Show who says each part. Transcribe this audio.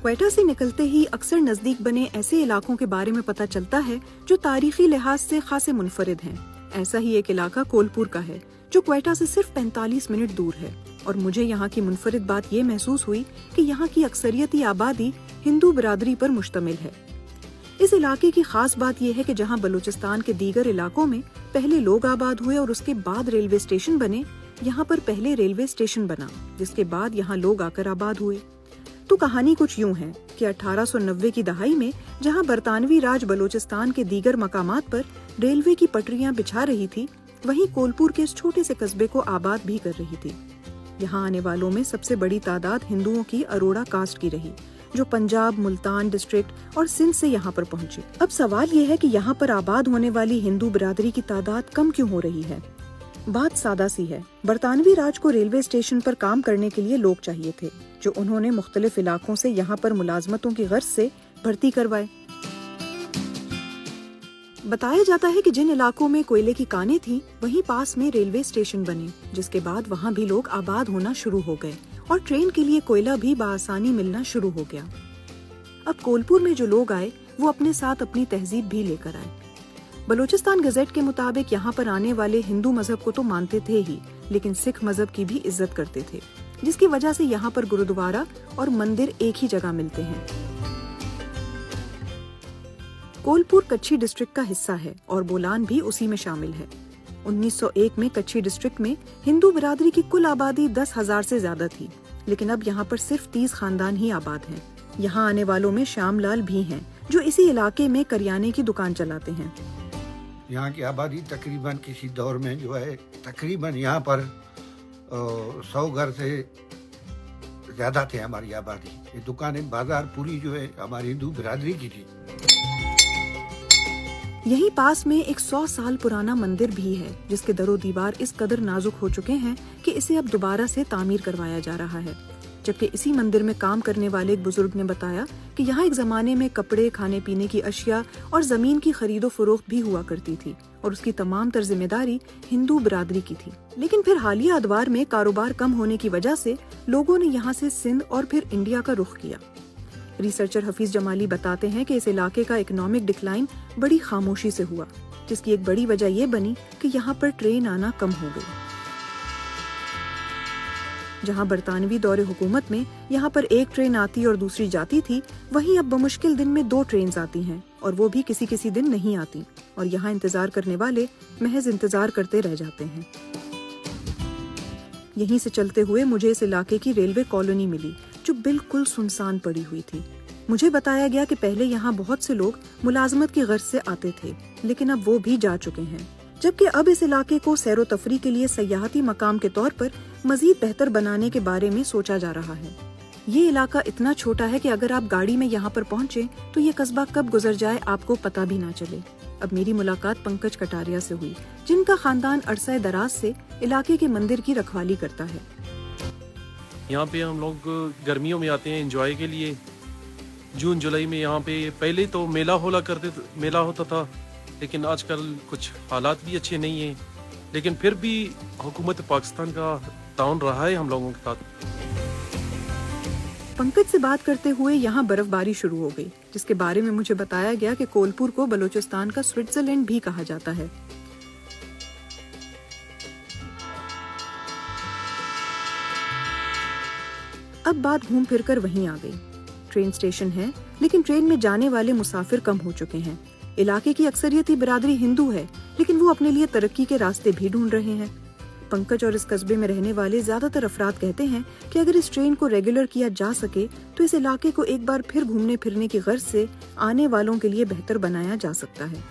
Speaker 1: क्वेटा से निकलते ही अक्सर नजदीक बने ऐसे इलाकों के बारे में पता चलता है जो तारीखी लिहाज से खासे मुनफरिद हैं। ऐसा ही एक इलाका कोलपुर का है जो क्वेटा से सिर्फ 45 मिनट दूर है और मुझे यहाँ की मुनफरिद बात ये महसूस हुई कि यहाँ की अक्सरियती आबादी हिंदू बिरादरी पर मुश्तमिल है। इस इलाके की खास बात यह है कि जहाँ बलूचिस्तान के दीगर इलाकों में पहले लोग आबाद हुए और उसके बाद रेलवे स्टेशन बने, यहाँ पर पहले रेलवे स्टेशन बना जिसके बाद यहाँ लोग आकर आबाद हुए। तो कहानी कुछ यूं है कि 1890 की दहाई में जहां बरतानवी राज बलूचिस्तान के दीगर मकामात पर रेलवे की पटरियां बिछा रही थी, वहीं कोलपुर के इस छोटे से कस्बे को आबाद भी कर रही थी। यहां आने वालों में सबसे बड़ी तादाद हिंदुओं की अरोड़ा कास्ट की रही, जो पंजाब, मुल्तान डिस्ट्रिक्ट और सिंध से यहाँ पर पहुंचे। अब सवाल ये है कि यहाँ पर आबाद होने वाली हिंदू बिरादरी की तादाद कम क्यों हो रही है? बात सादा सी है। बरतानवी राज को रेलवे स्टेशन पर काम करने के लिए लोग चाहिए थे, जो उन्होंने मुख्तलिफ इलाकों से यहाँ पर मुलाजमतों की गर्ज से भर्ती करवाए। बताया जाता है कि जिन इलाकों में कोयले की कानें थीं, वहीं पास में रेलवे स्टेशन बने, जिसके बाद वहाँ भी लोग आबाद होना शुरू हो गए और ट्रेन के लिए कोयला भी बआसानी मिलना शुरू हो गया। अब कोलपुर में जो लोग आए वो अपने साथ अपनी तहजीब भी लेकर आए। बलूचिस्तान गजेट के मुताबिक यहाँ पर आने वाले हिंदू मजहब को तो मानते थे ही, लेकिन सिख मजहब की भी इज्जत करते थे, जिसकी वजह से यहाँ पर गुरुद्वारा और मंदिर एक ही जगह मिलते हैं। कोलपुर कच्छी डिस्ट्रिक्ट का हिस्सा है और बोलान भी उसी में शामिल है। 1901 में कच्छी डिस्ट्रिक्ट में हिंदू बिरादरी की कुल आबादी 10,000 से ज्यादा थी, लेकिन अब यहाँ पर सिर्फ 30 खानदान ही आबाद हैं। यहाँ आने वालों में श्यामलाल भी हैं, जो इसी इलाके में करियाने की दुकान चलाते हैं।
Speaker 2: यहाँ की आबादी तकरीबन किसी दौर में जो है तकरीबन यहाँ पर 100 घर से ज्यादा थे हमारी आबादी। ये दुकानें बाजार पूरी जो है हमारी हिंदू बिरादरी की थी।
Speaker 1: यहीं पास में एक 100 साल पुराना मंदिर भी है, जिसके दरो दीवार इस कदर नाजुक हो चुके हैं कि इसे अब दोबारा से तामीर करवाया जा रहा है। जबकि इसी मंदिर में काम करने वाले एक बुजुर्ग ने बताया कि यहाँ एक जमाने में कपड़े, खाने पीने की अशिया और जमीन की खरीदो फरोख्त भी हुआ करती थी और उसकी तमाम तर जिम्मेदारी हिंदू बिरादरी की थी। लेकिन फिर हालिया अदवार में कारोबार कम होने की वजह से लोगों ने यहाँ से सिंध और फिर इंडिया का रुख किया। रिसर्चर हफीज जमाली बताते हैं कि इस इलाके का इकोनॉमिक डिक्लाइन बड़ी खामोशी से हुआ, जिसकी एक बड़ी वजह ये बनी कि यहाँ पर ट्रेन आना कम हो गई। जहां बरतानवी दौरे हुकूमत में यहाँ पर एक ट्रेन आती और दूसरी जाती थी, वहीं अब बमुश्किल दिन में 2 ट्रेन आती हैं और वो भी किसी किसी दिन नहीं आती और यहाँ इंतजार करने वाले महज इंतजार करते रह जाते हैं। यहीं से चलते हुए मुझे इस इलाके की रेलवे कॉलोनी मिली, जो बिल्कुल सुनसान पड़ी हुई थी। मुझे बताया गया कि पहले यहाँ बहुत से लोग मुलाजमत की गर्ज से आते थे, लेकिन अब वो भी जा चुके हैं। जबकि अब इस इलाके को सैरो तफरी के लिए सयाहती मकाम के तौर पर मजीद बेहतर बनाने के बारे में सोचा जा रहा है। ये इलाका इतना छोटा है कि अगर आप गाड़ी में यहाँ पर पहुँचे तो ये कस्बा कब गुजर जाए आपको पता भी ना चले। अब मेरी मुलाकात पंकज कटारिया से हुई, जिनका खानदान अरसा दराज से इलाके के मंदिर की रखवाली करता है।
Speaker 3: यहाँ पे हम लोग गर्मियों में आते हैं एंजॉय के लिए। जून जुलाई में यहाँ पे पहले तो मेला होता था, लेकिन आजकल कुछ हालात भी अच्छे नहीं हैं, लेकिन फिर भी हुकूमत पाकिस्तान का ताउन रहा है हम लोगों के साथ।
Speaker 1: पंकज से बात करते हुए यहाँ बर्फबारी शुरू हो गई, जिसके बारे में मुझे बताया गया कि कोलपुर को बलूचिस्तान का स्विट्जरलैंड भी कहा जाता है। अब बात घूम फिर कर वहीं आ गई। ट्रेन स्टेशन है, लेकिन ट्रेन में जाने वाले मुसाफिर कम हो चुके हैं। इलाके की अक्सरियती बिरादरी हिंदू है, लेकिन वो अपने लिए तरक्की के रास्ते भी ढूंढ रहे हैं। पंकज और इस कस्बे में रहने वाले ज्यादातर अफराद कहते हैं कि अगर इस ट्रेन को रेगुलर किया जा सके तो इस इलाके को एक बार फिर घूमने फिरने की गर्ज से आने वालों के लिए बेहतर बनाया जा सकता है।